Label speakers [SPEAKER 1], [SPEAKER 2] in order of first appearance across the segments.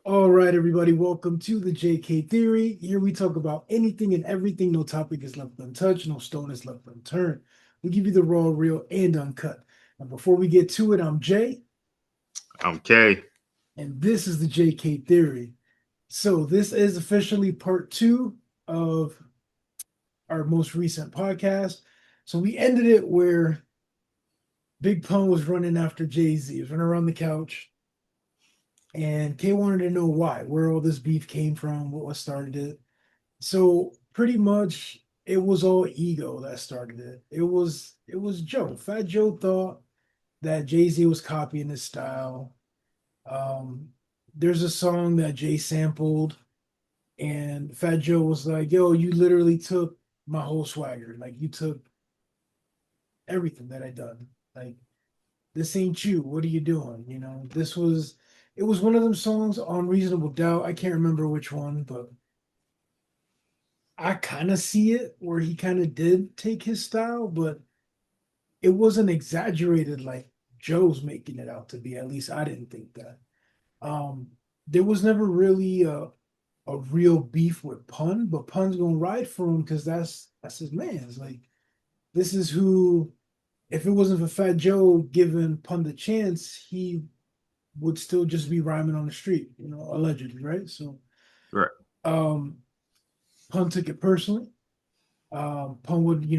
[SPEAKER 1] All right, everybody, welcome to the JK Theory. Here we talk about anything and everything. No topic is left untouched, no stone is left unturned. We give you the raw, real, and uncut. And before we get to it, I'm Jay,
[SPEAKER 2] Okay.
[SPEAKER 1] and this is the JK Theory. So, this is officially part two of our most recent podcast. So, we ended it where Big Pun was running after Jay Z, he was running around the couch, and K wanted to know why, where all this beef came from, what started it. So pretty much it was all ego that started it. It was Joe. Fat Joe thought that Jay-Z was copying his style. Um, there's a song that Jay sampled, and Fat Joe was like, yo, you literally took my whole swagger. Like you took everything that I done. Like this ain't you. What are you doing? It was one of them songs on Reasonable Doubt. I can't remember which one, but I kind of see it where he kind of did take his style, but it wasn't exaggerated like Joe's making it out to be. At least I didn't think that. Um, there was never really a real beef with Pun, but Pun's gonna ride for him because that's his man. It's like this is who. If it wasn't for Fat Joe giving Pun the chance, he would still just be rhyming on the street, allegedly, right? So,
[SPEAKER 2] Right.
[SPEAKER 1] um, Pun took it personally. Pun would,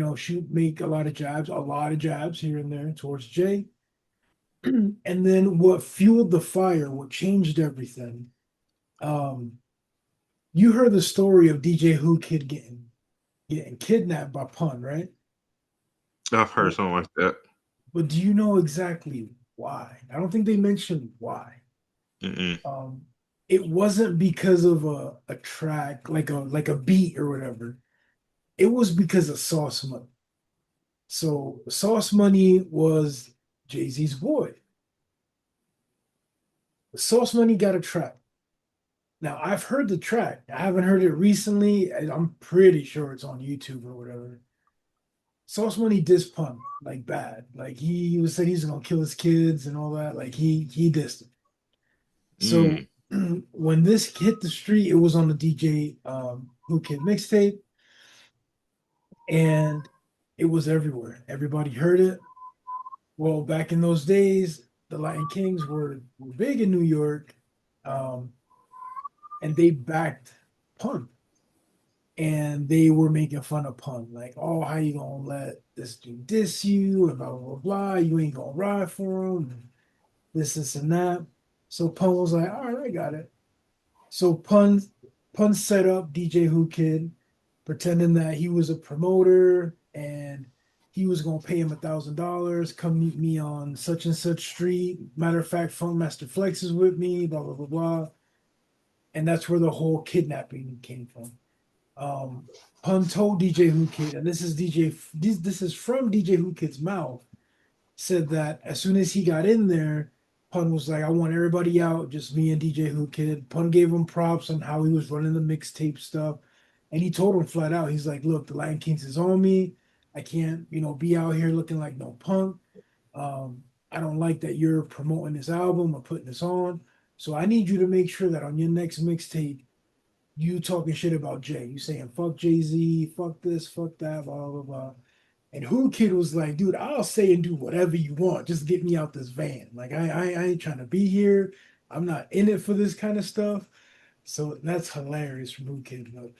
[SPEAKER 1] make a lot of jabs here and there towards Jay. And then what fueled the fire, what changed everything, um, you heard the story of DJ Who Kid getting kidnapped by Pun, right?
[SPEAKER 2] I've heard
[SPEAKER 1] But,
[SPEAKER 2] something like that.
[SPEAKER 1] but do you know exactly why? I don't think they mentioned why.
[SPEAKER 2] Mm-mm.
[SPEAKER 1] Um, it wasn't because of a track, like a beat or whatever. It was because of Sauce Money. So Sauce Money was Jay-Z's boy. Sauce Money got a track. Now I've heard the track. I haven't heard it recently. I'm pretty sure it's on YouTube or whatever. Sauce Money dissed Pun like bad. Like he was saying he's gonna kill his kids and all that. Like he dissed him. So
[SPEAKER 2] Mm.
[SPEAKER 1] when this hit the street, it was on the DJ Who Kid mixtape, and it was everywhere. Everybody heard it. Well, back in those days, the Latin Kings were big in New York, um, and they backed Pun. And they were making fun of Pun, like, "Oh, how you gonna let this dude diss you?" and blah blah blah blah. You ain't gonna ride for him, and this, and that. So Pun was like, "All right, I got it." So Pun set up DJ Who Kid, pretending that he was a promoter and he was gonna pay him $1,000. Come meet me on such and such street. Matter of fact, Funk Master Flex is with me. Blah blah blah blah. And that's where the whole kidnapping came from. um, Pun told DJ Who Kid, and this is from DJ Who Kid's mouth, said that as soon as he got in there, Pun was like, "I want everybody out, just me and DJ Who Kid." Pun gave him props on how he was running the mixtape stuff, and he told him flat out, he's like, "Look, the Latin Kings is on me. I can't, be out here looking like no punk. I don't like that you're promoting this album or putting this on. So I need you to make sure that on your next mixtape you talking shit about Jay. You saying fuck Jay Z, fuck this, fuck that, blah blah blah." And Who Kid was like, "Dude, I'll say and do whatever you want. Just get me out this van. Like I ain't trying to be here. I'm not in it for this kind of stuff." So that's hilarious from Who Kid. But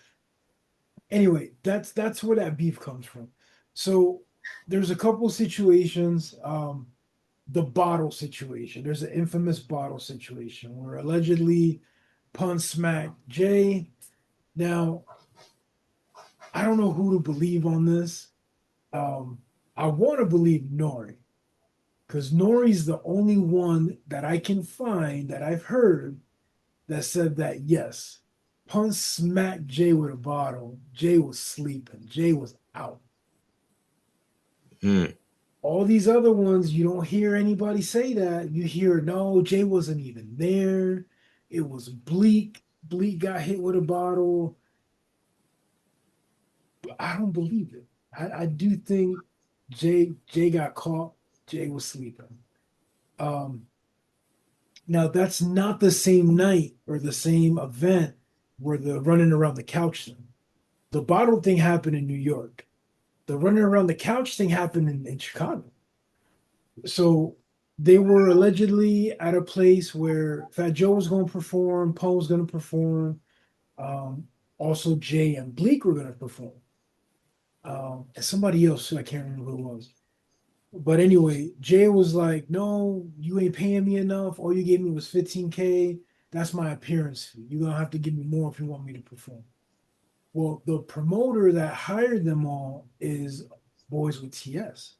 [SPEAKER 1] anyway, that's where that beef comes from. So there's a couple situations. The bottle situation. There's an infamous bottle situation where allegedly Pun smacked Jay. Now, I don't know who to believe on this. Um, I want to believe Nori because Nori's the only one that I can find that I've heard that said that yes, Pun smacked Jay with a bottle. Jay was sleeping. Jay was out.
[SPEAKER 2] Mm.
[SPEAKER 1] All these other ones, you don't hear anybody say that. You hear, no, Jay wasn't even there. It was Bleak. Bleak got hit with a bottle. I don't believe it. I do think Jay got caught. Jay was sleeping. Um, Now that's not the same night or the same event where the running around the couch thing. The bottle thing happened in New York. The running around the couch thing happened in Chicago. So they were allegedly at a place where Fat Joe was going to perform, Pun was going to perform, um, also Jay and Bleak were going to perform, and somebody else I can't remember who it was. But anyway, Jay was like, "No, you ain't paying me enough. All you gave me was 15K. That's my appearance fee. You're gonna have to give me more if you want me to perform." Well, the promoter that hired them all is Boys with TS.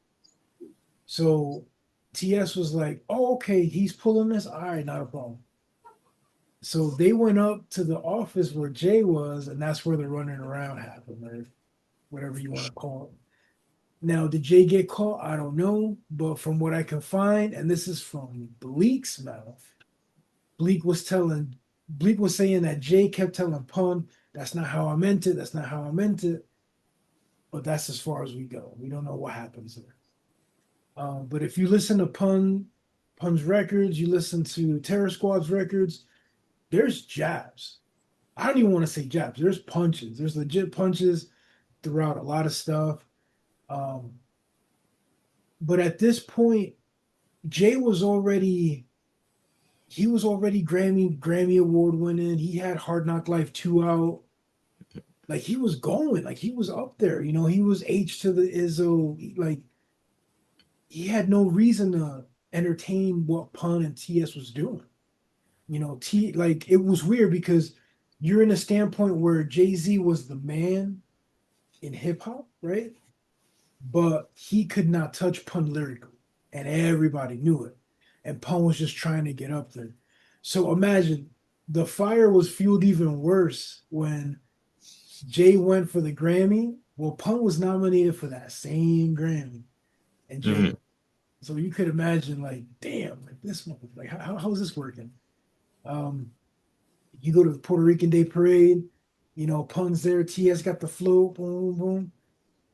[SPEAKER 1] So TS was like, "Oh, okay, he's pulling this. All right, not a problem." So they went up to the office where Jay was, and that's where the running around happened, or whatever you want to call it. Now, did Jay get caught? I don't know, but from what I can find, and this is from Bleak's mouth, Bleak was telling, Bleak was saying that Jay kept telling Pun, "That's not how I meant it. That's not how I meant it." But that's as far as we go. We don't know what happens there. But if you listen to Pun's records, you listen to Terror Squad's records, there's jabs. I don't even want to say jabs. There's punches. There's legit punches throughout a lot of stuff. Um, but at this point, Jay was already he was already Grammy award winning. He had Hard Knock Life 2 out. Like he was going, like he was up there. He was H to the Izzo. Like he had no reason to entertain what Pun and TS was doing. Like it was weird because you're in a standpoint where Jay-Z was the man in hip hop, right? But he could not touch Pun lyrically, and everybody knew it. And Pun was just trying to get up there. So imagine the fire was fueled even worse when Jay went for the Grammy. Well, Pun was nominated for that same Grammy, and Jay.
[SPEAKER 2] Hmm.
[SPEAKER 1] So you could imagine, like, damn, like this one, like, how is this working? Um, you go to the Puerto Rican Day Parade, Pun's there, TS got the float, boom, boom.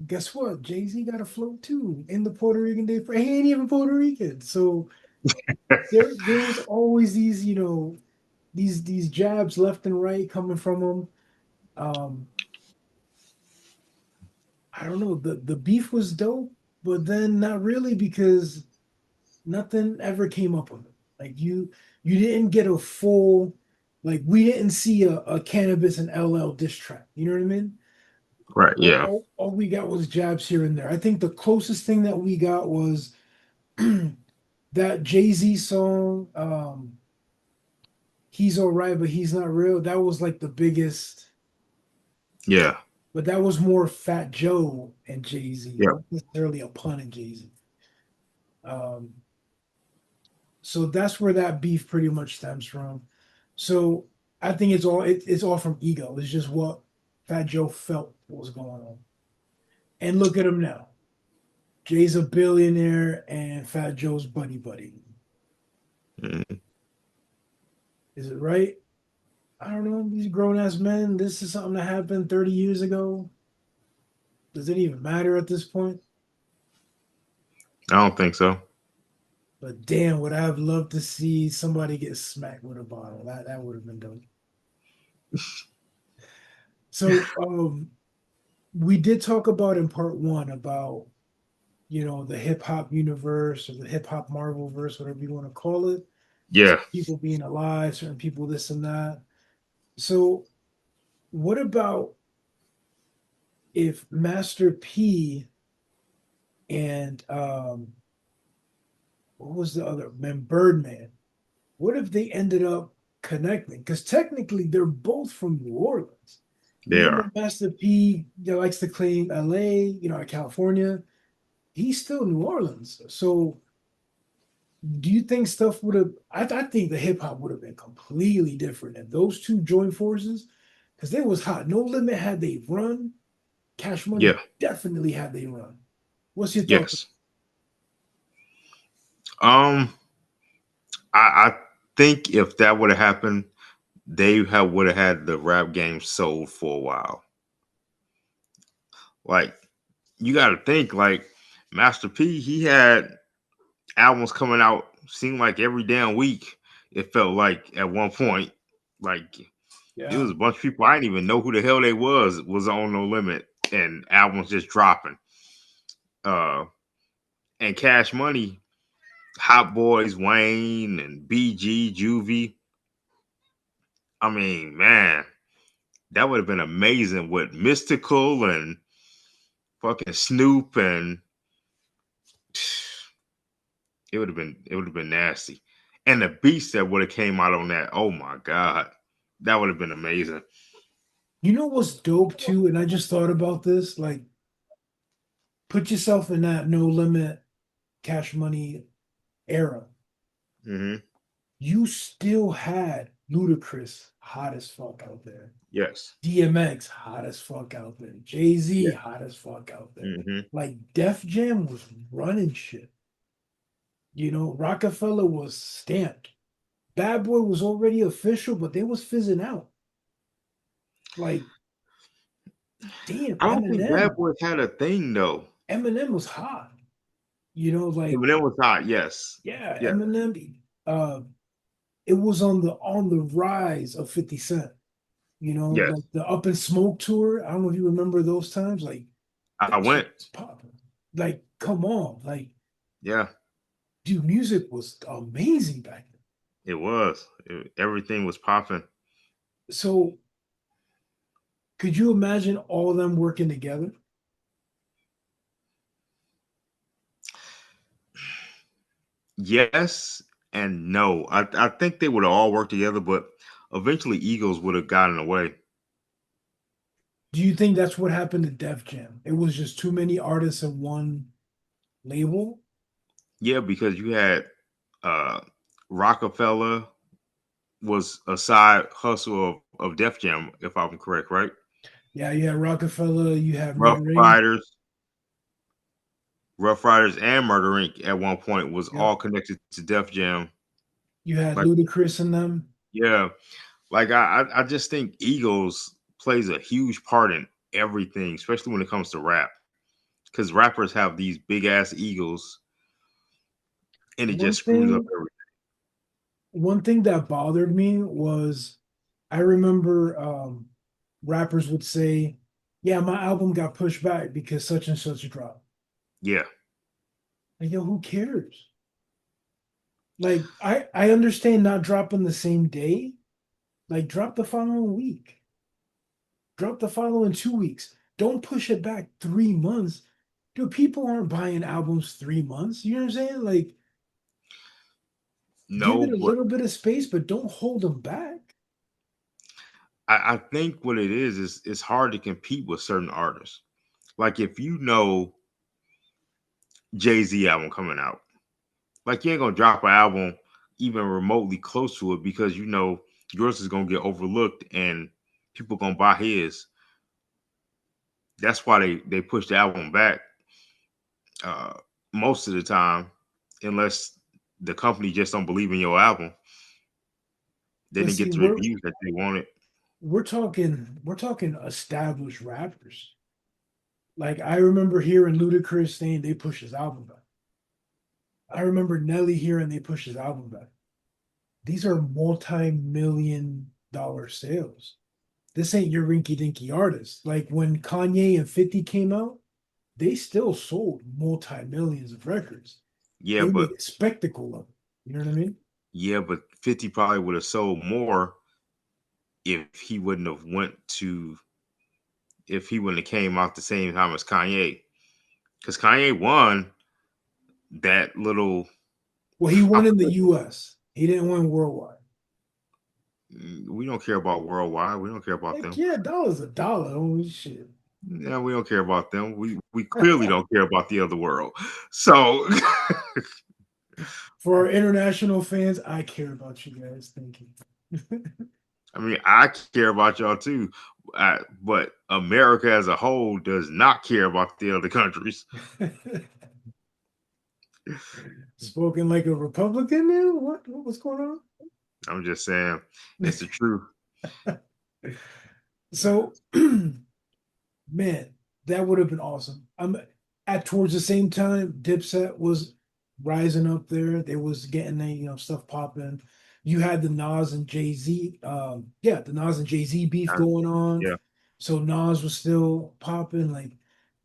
[SPEAKER 1] Guess what? Jay-Z got a float too in the Puerto Rican Day Parade. He ain't even Puerto Rican. So there was always these, these jabs left and right coming from him. Um, I don't know. The beef was dope, but then not really because nothing ever came up with it. Like you didn't get a full, like we didn't see a Cannabis and LL diss track. You know what I mean?
[SPEAKER 2] Right. Yeah.
[SPEAKER 1] All we got was jabs here and there. I think the closest thing that we got was that Jay-Z song, "He's All Right, but He's Not Real." That was like the biggest,
[SPEAKER 2] Yeah.
[SPEAKER 1] but that was more Fat Joe and Jay-Z,
[SPEAKER 2] Yeah.
[SPEAKER 1] not necessarily a Pun and Jay-Z. Um, so that's where that beef pretty much stems from. So I think it's all from ego. It's just what Fat Joe felt was going on. And look at him now. Jay's a billionaire and Fat Joe's buddy buddy.
[SPEAKER 2] Mhm.
[SPEAKER 1] Is it right? I don't know. These grown ass men. This is something that happened 30 years ago. Does it even matter at this point?
[SPEAKER 2] I don't think so.
[SPEAKER 1] But damn, would I have loved to see somebody get smacked with a bottle? That would have been dope. So we did talk about in part one about the hip hop universe or the hip hop Marvel verse, whatever you want to call it.
[SPEAKER 2] Yeah.
[SPEAKER 1] People being alive, certain people this and that. So what about if Master P and what was the other man, Birdman? What if they ended up connecting? Because technically they're both from New Orleans.
[SPEAKER 2] They
[SPEAKER 1] Even
[SPEAKER 2] are.
[SPEAKER 1] though Master P likes to claim LA, California, he's still New Orleans. So do you think stuff would have? I think the hip hop would have been completely different if those two joined forces, because they was hot. No Limit had they run. Cash Money
[SPEAKER 2] Yeah.
[SPEAKER 1] definitely had they run. What's your thoughts?
[SPEAKER 2] Yes. Um. I think if that would have happened, they would have had the rap game sold for a while. Like you got to think, like Master P, he had albums coming out seemed like every damn week. It felt like at one point, like it
[SPEAKER 1] Yeah.
[SPEAKER 2] was a bunch of people I didn't even know who the hell they was on No Limit, and albums just dropping. Uh, and Cash Money, Hot Boys, Wayne, and BG, Juvie. I mean, man, that would have been amazing with Mystical and fucking Snoop, and it would have been nasty. And the beats that would have came out on that, oh my god, that would have been amazing.
[SPEAKER 1] You know what's dope too? And I just thought about this. Like, put yourself in that No Limit Cash Money era.
[SPEAKER 2] Hmm.
[SPEAKER 1] You still had Ludacris hot as fuck out there.
[SPEAKER 2] Yes.
[SPEAKER 1] DMX hot as fuck out there. Jay Z
[SPEAKER 2] Yeah.
[SPEAKER 1] hot as fuck out there.
[SPEAKER 2] Hmm.
[SPEAKER 1] Like Def Jam was running shit. Rockefeller was stamped. Bad Boy was already official, but they was fizzing out. Like, damn,
[SPEAKER 2] I don't think Bad
[SPEAKER 1] Eminem.
[SPEAKER 2] Boys had a thing though.
[SPEAKER 1] Eminem was hot. Like,
[SPEAKER 2] Eminem was hot. Yes.
[SPEAKER 1] yeah,
[SPEAKER 2] Yes.
[SPEAKER 1] Eminem. It was on the rise of 50 Cent.
[SPEAKER 2] Yes.
[SPEAKER 1] Like the Up in Smoke tour. I don't know if you remember those times. Like
[SPEAKER 2] I
[SPEAKER 1] that shit
[SPEAKER 2] went.
[SPEAKER 1] was popping. Like, come on. Like,
[SPEAKER 2] Yeah.
[SPEAKER 1] dude, music was amazing back then.
[SPEAKER 2] It was. Everything was popping.
[SPEAKER 1] So could you imagine all of them working together?
[SPEAKER 2] Yes and no. I think they would have all worked together, but eventually Eagles would have gotten away.
[SPEAKER 1] Do you think that's what happened to Def Jam? It was just too many artists in one label?
[SPEAKER 2] Yeah, because you had uh Rockefeller was a side hustle of Def Jam, if I'm correct, right?
[SPEAKER 1] Yeah, you had Rockefeller, you had
[SPEAKER 2] Rough
[SPEAKER 1] Murder Inc.
[SPEAKER 2] Riders, Rough Riders and Murder Inc. at one point was
[SPEAKER 1] Yep.
[SPEAKER 2] all connected to Def Jam.
[SPEAKER 1] You had
[SPEAKER 2] Like,
[SPEAKER 1] Ludacris in them.
[SPEAKER 2] yeah, like I just think Eagles plays a huge part in everything, especially when it comes to rap. Because rappers have these big ass egos, and it
[SPEAKER 1] One
[SPEAKER 2] just screws up
[SPEAKER 1] thing,
[SPEAKER 2] everything.
[SPEAKER 1] one thing that bothered me was I remember rappers would say, "Yeah, my album got pushed back because such and such dropped."
[SPEAKER 2] Yeah,
[SPEAKER 1] Like, yo, who cares? Like, I understand not dropping the same day. Like, drop the following week. Drop the following 2 weeks. Don't push it back 3 months. Dude, people aren't buying albums 3 months. You know what I'm saying? Like, give
[SPEAKER 2] no,
[SPEAKER 1] it a
[SPEAKER 2] but
[SPEAKER 1] little bit of space, but don't hold them back.
[SPEAKER 2] I think what it is it's hard to compete with certain artists. Like if you know Jay-Z album coming out, like you ain't gonna drop an album even remotely close to it because you know yours is gonna get overlooked and people gonna buy his. That's why they push the album back uh, most of the time, unless the company just don't believe in your album. They
[SPEAKER 1] But
[SPEAKER 2] didn't
[SPEAKER 1] see,
[SPEAKER 2] get the reviews that they wanted.
[SPEAKER 1] we're talking established rappers. Like, I remember hearing Ludacris saying they push his album back. I remember Nelly hearing they push his album back. These are multi-million dollar sales. This ain't your rinky dinky artist. Like when Kanye and 50 came out, they still sold multi-millions of records.
[SPEAKER 2] Yeah,
[SPEAKER 1] They made
[SPEAKER 2] but
[SPEAKER 1] a spectacle of it. You know what I mean?
[SPEAKER 2] 50 probably would have sold more if he wouldn't have went to if he wouldn't have came out the same time as Kanye. Because Kanye won that little.
[SPEAKER 1] Well, he
[SPEAKER 2] I
[SPEAKER 1] won in the
[SPEAKER 2] forget,
[SPEAKER 1] US. He didn't win worldwide.
[SPEAKER 2] we don't care about worldwide. We don't care about
[SPEAKER 1] Like,
[SPEAKER 2] them.
[SPEAKER 1] yeah, dollar's a dollar. Holy shit.
[SPEAKER 2] Yeah, we don't care about them. We clearly don't care about the other world. So
[SPEAKER 1] For our international fans, I care about you guys. Thank you.
[SPEAKER 2] I mean, I care about y'all too, but America as a whole does not care about the other countries.
[SPEAKER 1] Spoken like a Republican now? What's going
[SPEAKER 2] I'm just saying, it's the truth.
[SPEAKER 1] on? So, man, that would have been awesome. I'm at towards the same time, Dipset was rising up there. They was getting stuff popping. You had the Nas and Jay Z, yeah, the Nas and Jay Z beef
[SPEAKER 2] Uh,
[SPEAKER 1] going on.
[SPEAKER 2] yeah,
[SPEAKER 1] So Nas was still popping. Like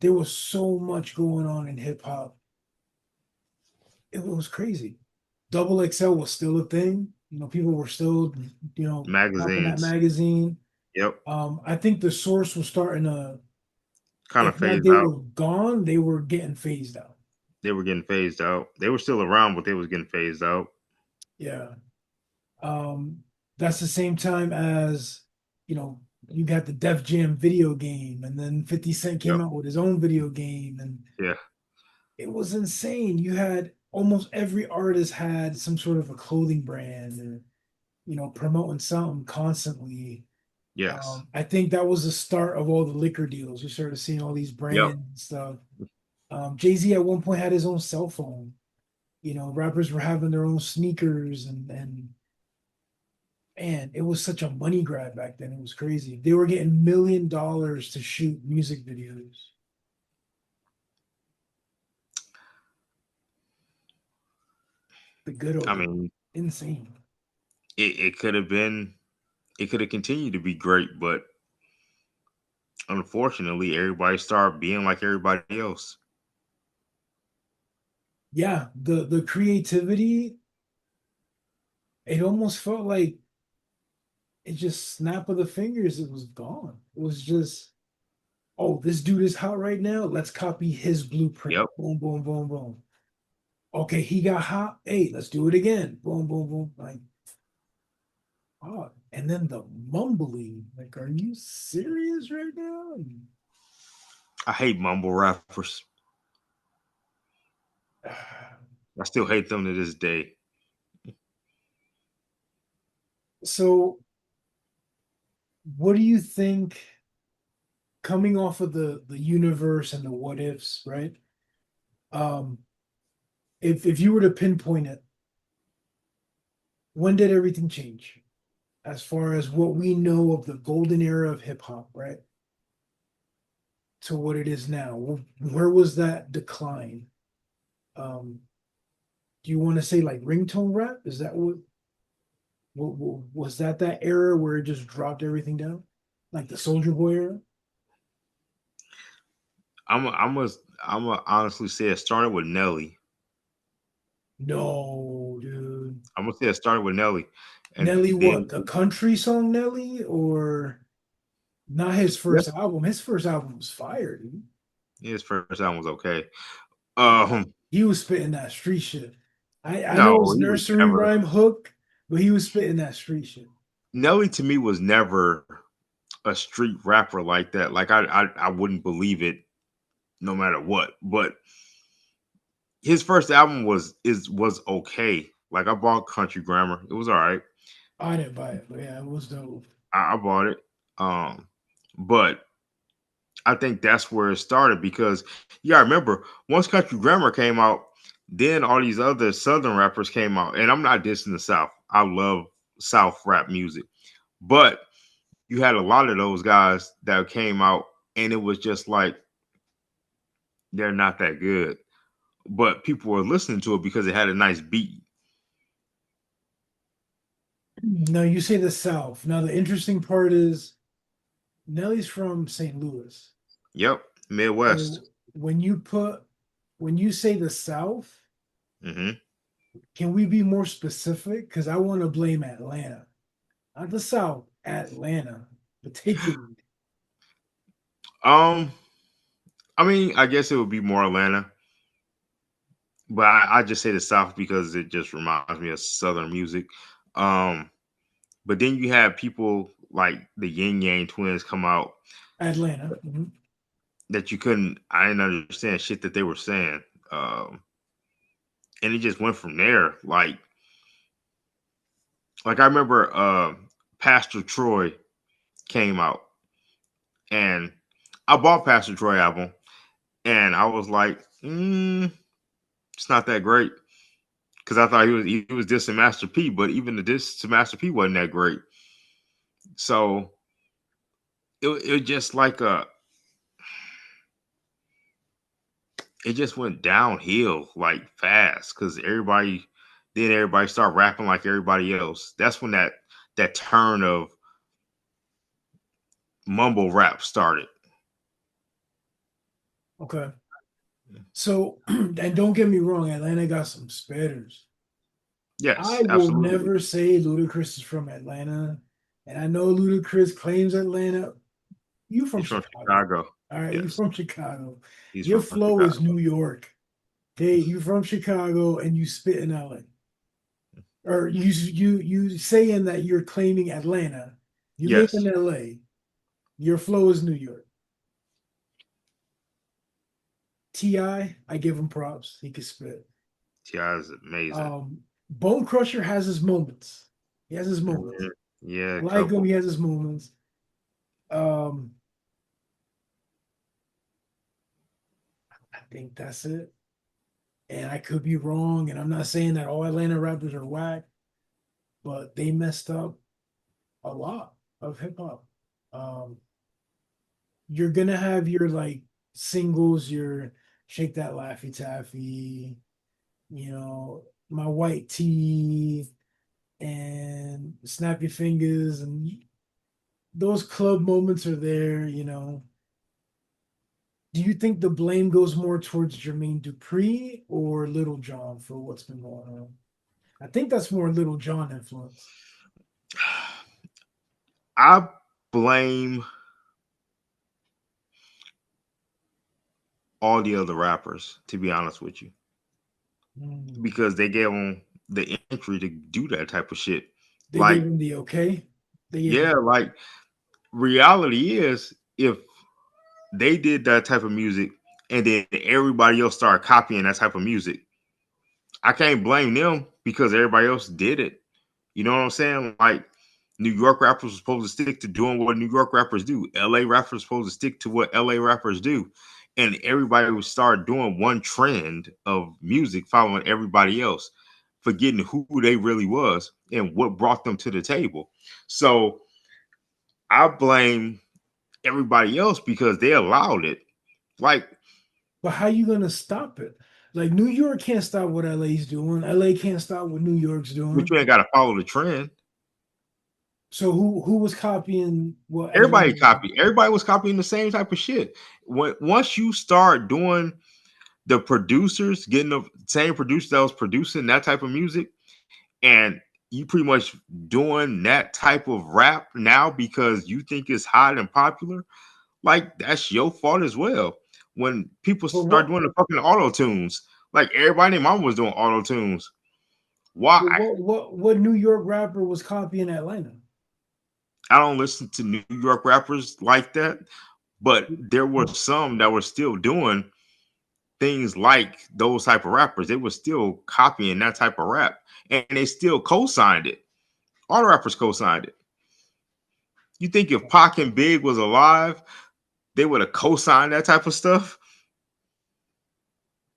[SPEAKER 1] there was so much going on in hip hop. It was crazy. Double XL was still a thing. People were still, dropping that
[SPEAKER 2] magazines.
[SPEAKER 1] magazine.
[SPEAKER 2] Yep,
[SPEAKER 1] I think the source was starting to,
[SPEAKER 2] kind of
[SPEAKER 1] if not
[SPEAKER 2] phased
[SPEAKER 1] they
[SPEAKER 2] out.
[SPEAKER 1] were gone, they were getting phased out.
[SPEAKER 2] They were getting phased out. They were still around, but they was getting phased out.
[SPEAKER 1] Yeah. Um, that's the same time as, you got the Def Jam video game, and then 50 Cent came
[SPEAKER 2] Yep.
[SPEAKER 1] out with his own video game, and
[SPEAKER 2] Yeah.
[SPEAKER 1] it was insane. You had almost every artist had some sort of a clothing brand or, promoting something constantly.
[SPEAKER 2] Yes.
[SPEAKER 1] I think that was the start of all the liquor deals. We started seeing all these
[SPEAKER 2] Yep.
[SPEAKER 1] brands and stuff. Jay-Z at one point had his own cell phone. Rappers were having their own sneakers and man, it was such a money grab back then. It was crazy. They were getting $1 million to shoot music videos. The good
[SPEAKER 2] I
[SPEAKER 1] old days.
[SPEAKER 2] mean,
[SPEAKER 1] Insane.
[SPEAKER 2] it could have been. It could have continued to be great, but unfortunately, everybody started being like everybody else.
[SPEAKER 1] Yeah, the creativity, it almost felt like it just snap of the fingers, it was gone. It was just, oh, this dude is hot right now. Let's copy his blueprint.
[SPEAKER 2] Yep.
[SPEAKER 1] Boom, boom, boom, boom. Okay, he got hot. Hey, let's do it again. Boom, boom, boom. Like, oh, and then the mumbling. Like, are you serious right now?
[SPEAKER 2] I hate mumble rappers. I still hate them to this day.
[SPEAKER 1] So, what do you think coming off of the universe and the what ifs, right? Um, if you were to pinpoint it, when did everything change as far as what we know of the golden era of hip hop, right? To what it is now. Where was that decline? Um, do you want to say like ringtone rap? Is that what was that era where it just dropped everything down? Like the Soldier Boy era?
[SPEAKER 2] I'm a honestly say it started with Nelly.
[SPEAKER 1] No, dude.
[SPEAKER 2] I'm gonna say it started with Nelly, and
[SPEAKER 1] Nelly,
[SPEAKER 2] then
[SPEAKER 1] what? The country song Nelly, or not his
[SPEAKER 2] yep,
[SPEAKER 1] first album? His first album was fire, dude.
[SPEAKER 2] his first album was okay.
[SPEAKER 1] Yeah.
[SPEAKER 2] Um,
[SPEAKER 1] He was spitting that street shit. I know it
[SPEAKER 2] no,
[SPEAKER 1] was
[SPEAKER 2] he was
[SPEAKER 1] nursery
[SPEAKER 2] never.
[SPEAKER 1] rhyme hook, but he was spitting that street shit.
[SPEAKER 2] Nelly to me was never a street rapper like that. Like I wouldn't believe it no matter what. But his first album was okay. Like I bought Country Grammar. It was all right.
[SPEAKER 1] I didn't buy it, but yeah, it was dope.
[SPEAKER 2] I bought it. But I think that's where it started because you gotta remember once Country Grammar came out, then all these other Southern rappers came out. And I'm not dissing the South. I love South rap music. But you had a lot of those guys that came out and it was just like they're not that good. But people were listening to it because it had a nice beat.
[SPEAKER 1] No, you say the South. Now the interesting part is Nelly's from St. Louis.
[SPEAKER 2] Yep, Midwest.
[SPEAKER 1] So when you say the South,
[SPEAKER 2] Hmm.
[SPEAKER 1] can we be more specific? Because I want to blame Atlanta, not the South, Atlanta, particularly.
[SPEAKER 2] Um, I mean, I guess it would be more Atlanta, but I just say the South because it just reminds me of Southern music. Um, but then you have people like the Ying Yang Twins come out
[SPEAKER 1] Atlanta. Mhm.
[SPEAKER 2] that you couldn't. I didn't understand shit that they were saying. And it just went from there. Like I remember, Pastor Troy came out, and I bought Pastor Troy album, and I was like, it's not that great because I thought he was dissing Master P, but even the diss to Master P wasn't that great. So it just like it just went downhill like fast because everybody Then everybody start rapping like everybody else. That's when that turn of mumble rap started.
[SPEAKER 1] Okay. So, and don't get me wrong, Atlanta got some spitters. I
[SPEAKER 2] Yes,
[SPEAKER 1] will
[SPEAKER 2] absolutely.
[SPEAKER 1] never say Ludacris is from Atlanta. And I know Ludacris claims Atlanta. You from
[SPEAKER 2] He's from
[SPEAKER 1] Chicago.
[SPEAKER 2] Chicago.
[SPEAKER 1] All right, you
[SPEAKER 2] Yes,
[SPEAKER 1] from Chicago.
[SPEAKER 2] he's
[SPEAKER 1] Your
[SPEAKER 2] from
[SPEAKER 1] flow is
[SPEAKER 2] Chicago.
[SPEAKER 1] New York. Okay, you from Chicago and you spit in LA. Or you saying that you're claiming Atlanta. You live in
[SPEAKER 2] Yes,
[SPEAKER 1] LA. Your flow is New York. I give him props. He can spit.
[SPEAKER 2] Ti is amazing.
[SPEAKER 1] Bone Crusher has his moments. He has his moments.
[SPEAKER 2] Mhm. Yeah,
[SPEAKER 1] I
[SPEAKER 2] a
[SPEAKER 1] like him.
[SPEAKER 2] couple.
[SPEAKER 1] He has his moments. Um, I think that's it. And I could be wrong. And I'm not saying that all Atlanta rappers are whack, but they messed up a lot of hip hop. Um, you're gonna have your like singles, your Shake That Laffy Taffy, My White Tee, and Snap Your Fingers, and those club moments are there. Do you think the blame goes more towards Jermaine Dupri or Little John for what's been going on? I think that's more Little John influence.
[SPEAKER 2] I blame all the other rappers, to be honest with you,
[SPEAKER 1] Mm.
[SPEAKER 2] because they gave them the entry to do that type of shit.
[SPEAKER 1] They gave
[SPEAKER 2] Like,
[SPEAKER 1] him the okay. They gave
[SPEAKER 2] yeah,
[SPEAKER 1] him
[SPEAKER 2] like reality is if they did that type of music and then everybody else started copying that type of music, I can't blame them because everybody else did it. You know what I'm saying? Like New York rappers were supposed to stick to doing what New York rappers do. LA rappers were supposed to stick to what LA rappers do. And everybody would start doing one trend of music following everybody else, forgetting who they really was and what brought them to the table. So I blame everybody else because they allowed it. Like,
[SPEAKER 1] But how you gonna stop it? Like New York can't stop what LA's doing. LA can't stop what New York's
[SPEAKER 2] but
[SPEAKER 1] doing.
[SPEAKER 2] you ain't got to follow the trend.
[SPEAKER 1] So who was copying what
[SPEAKER 2] Everybody
[SPEAKER 1] Atlanta was
[SPEAKER 2] copy.
[SPEAKER 1] doing?
[SPEAKER 2] Everybody was copying the same type of shit. Once you start doing the producers, getting the same producer that was producing that type of music, and you pretty much doing that type of rap now because you think it's hot and popular, like that's your fault as well. When people
[SPEAKER 1] But
[SPEAKER 2] start doing the fucking auto tunes, like everybody in mama was doing auto tunes. Why?
[SPEAKER 1] what New York rapper was copying Atlanta?
[SPEAKER 2] I don't listen to New York rappers like that, but there were some that were still doing things like those type of rappers. They were still copying that type of rap, and they still co-signed it. All the rappers co-signed it. You think if Pac and Big was alive, they would have co-signed that type of stuff?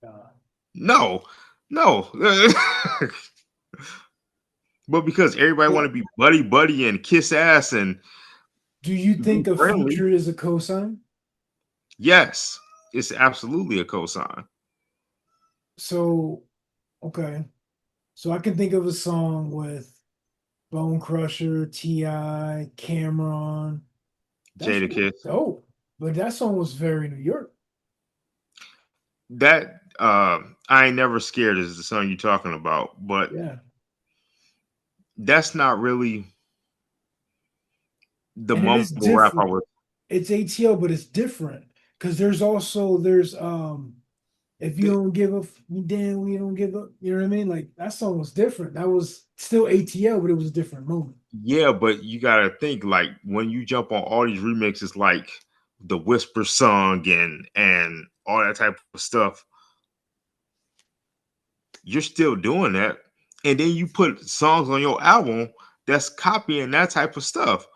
[SPEAKER 1] Uh,
[SPEAKER 2] No, no. But because everybody want
[SPEAKER 1] but
[SPEAKER 2] to be buddy buddy and kiss ass and
[SPEAKER 1] do you
[SPEAKER 2] be
[SPEAKER 1] think a
[SPEAKER 2] friendly,
[SPEAKER 1] feature is a cosign?
[SPEAKER 2] yes, it's absolutely a cosign.
[SPEAKER 1] So okay, so I can think of a song with Bone Crusher, Ti, Cameron. That
[SPEAKER 2] Jada
[SPEAKER 1] shit was
[SPEAKER 2] Kiss.
[SPEAKER 1] dope, but that song was very New York.
[SPEAKER 2] That I ain't never scared is the song you're talking about, but
[SPEAKER 1] Yeah,
[SPEAKER 2] that's not really the
[SPEAKER 1] and it is
[SPEAKER 2] mumble rap I
[SPEAKER 1] different.
[SPEAKER 2] was.
[SPEAKER 1] It's ATL, but it's different because there's if you don't give a damn, we don't give up. You know what I mean? Like that song was different. That was still ATL, but it was a different moment.
[SPEAKER 2] Yeah, but you gotta think like when you jump on all these remixes, like the Whisper song and all that type of stuff, you're still doing that, and then you put songs on your album that's copying that type of stuff.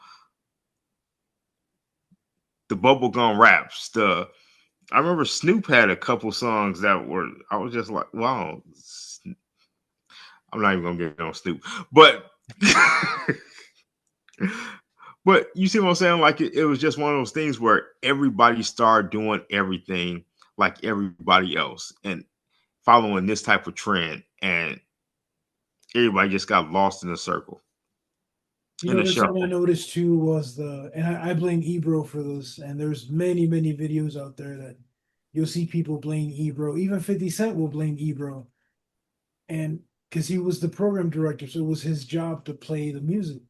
[SPEAKER 2] The bubblegum raps, the I remember Snoop had a couple songs that were I was just like, wow, I'm not even gonna get on Snoop, but but you see what I'm saying? Like it was just one of those things where everybody started doing everything like everybody else and following this type of trend. And Everybody just got lost in the circle,
[SPEAKER 1] You
[SPEAKER 2] in
[SPEAKER 1] know,
[SPEAKER 2] the
[SPEAKER 1] there's something I
[SPEAKER 2] shuffle.
[SPEAKER 1] noticed too was and I blame Ebro for this, and there's many videos out there that you'll see people blame Ebro. Even 50 Cent will blame Ebro, and because he was the program director, so it was his job to play the music.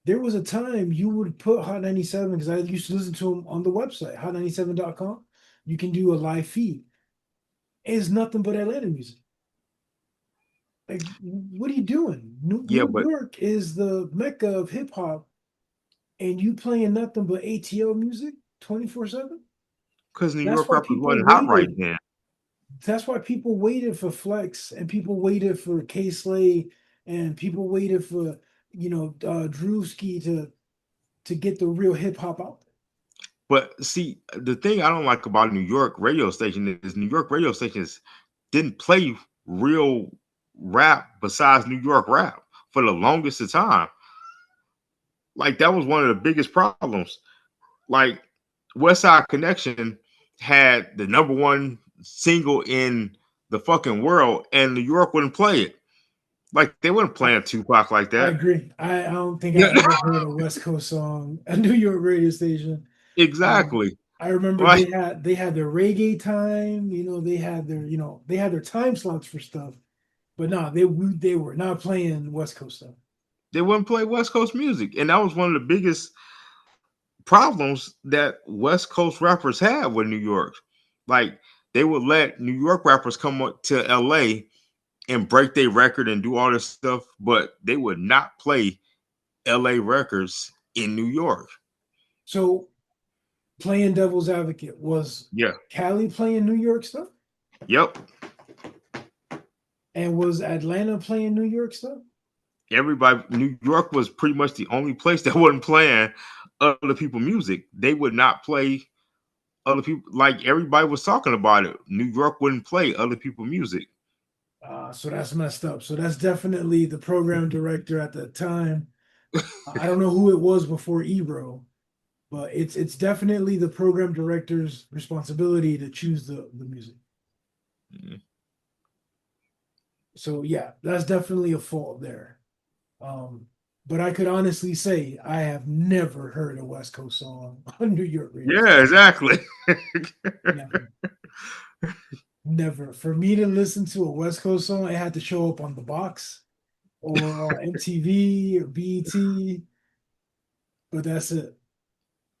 [SPEAKER 1] There was a time you would put Hot 97, because I used to listen to him on the website, hot97.com. You can do a live feed. It's nothing but Atlanta music. Like, what are you doing?
[SPEAKER 2] Yeah,
[SPEAKER 1] New
[SPEAKER 2] but
[SPEAKER 1] York is the mecca of hip hop, and you playing nothing but ATL music 24/7?
[SPEAKER 2] because New
[SPEAKER 1] That's
[SPEAKER 2] York
[SPEAKER 1] why
[SPEAKER 2] rappers
[SPEAKER 1] people
[SPEAKER 2] wasn't hot right
[SPEAKER 1] waited.
[SPEAKER 2] then.
[SPEAKER 1] That's why people waited for Flex, and people waited for K Slay, and people waited for, Drewski to get the real hip hop out there.
[SPEAKER 2] But see, the thing I don't like about New York radio station is New York radio stations didn't play real rap besides New York rap for the longest of time. Like that was one of the biggest problems. Like West Side Connection had the number one single in the fucking world, and New York wouldn't play it. Like they wouldn't play a Tupac like
[SPEAKER 1] I
[SPEAKER 2] that.
[SPEAKER 1] agree. I don't think I
[SPEAKER 2] Yeah,
[SPEAKER 1] ever heard a West Coast song, a New York radio station. Um,
[SPEAKER 2] exactly.
[SPEAKER 1] I remember
[SPEAKER 2] Like
[SPEAKER 1] they had their reggae time. They had their time slots for stuff. But no, they were not playing West Coast stuff.
[SPEAKER 2] they wouldn't play West Coast music, and that was one of the biggest problems that West Coast rappers had with New York. Like they would let New York rappers come up to LA and break their record and do all this stuff, but they would not play LA records in New York.
[SPEAKER 1] So playing devil's advocate, was
[SPEAKER 2] Yeah.
[SPEAKER 1] Cali playing New York stuff,
[SPEAKER 2] Yep.
[SPEAKER 1] and was Atlanta playing New York stuff?
[SPEAKER 2] Everybody, New York was pretty much the only place that wasn't playing other people music. They would not play other people. Like everybody was talking about it. New York wouldn't play other people music.
[SPEAKER 1] So that's messed up. So that's definitely the program director at the time. I don't know who it was before Ebro, but it's definitely the program director's responsibility to choose the music.
[SPEAKER 2] Mhm.
[SPEAKER 1] So yeah, that's definitely a fault there. Um, but I could honestly say I have never heard a West Coast song on New York radio
[SPEAKER 2] Yeah,
[SPEAKER 1] station.
[SPEAKER 2] exactly.
[SPEAKER 1] Never, never. For me to listen to a West Coast song, it had to show up on the box or on MTV or BET, but that's it.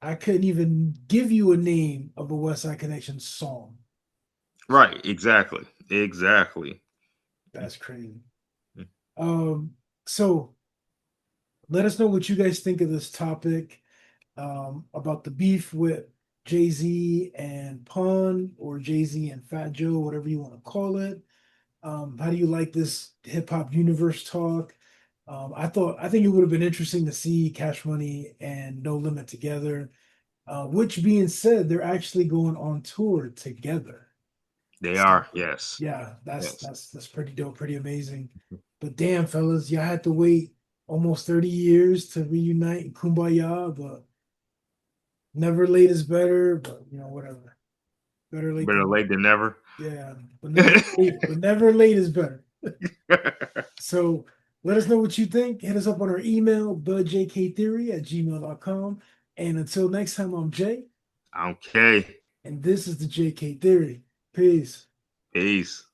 [SPEAKER 1] I couldn't even give you a name of a West Side Connection song.
[SPEAKER 2] Right, exactly. Exactly.
[SPEAKER 1] That's crazy. Um, so let us know what you guys think of this topic, about the beef with Jay-Z and Pun, or Jay-Z and Fat Joe, whatever you want to call it. How do you like this hip hop universe talk? I think it would have been interesting to see Cash Money and No Limit together. Which being said, they're actually going on tour together.
[SPEAKER 2] They
[SPEAKER 1] So
[SPEAKER 2] are, yes.
[SPEAKER 1] yeah, that's
[SPEAKER 2] Yes.
[SPEAKER 1] that's that's pretty dope, pretty amazing. But damn, fellas, y'all had to wait almost 30 years to reunite in Kumbaya, but never late is better. But whatever. Better late
[SPEAKER 2] Better
[SPEAKER 1] than
[SPEAKER 2] late than never.
[SPEAKER 1] yeah, but never late is better. So let us know what you think. Hit us up on our email, budjktheory@gmail.com. And until next time, I'm Jay,
[SPEAKER 2] Okay.
[SPEAKER 1] and this is the JK Theory. Peace.
[SPEAKER 2] Peace.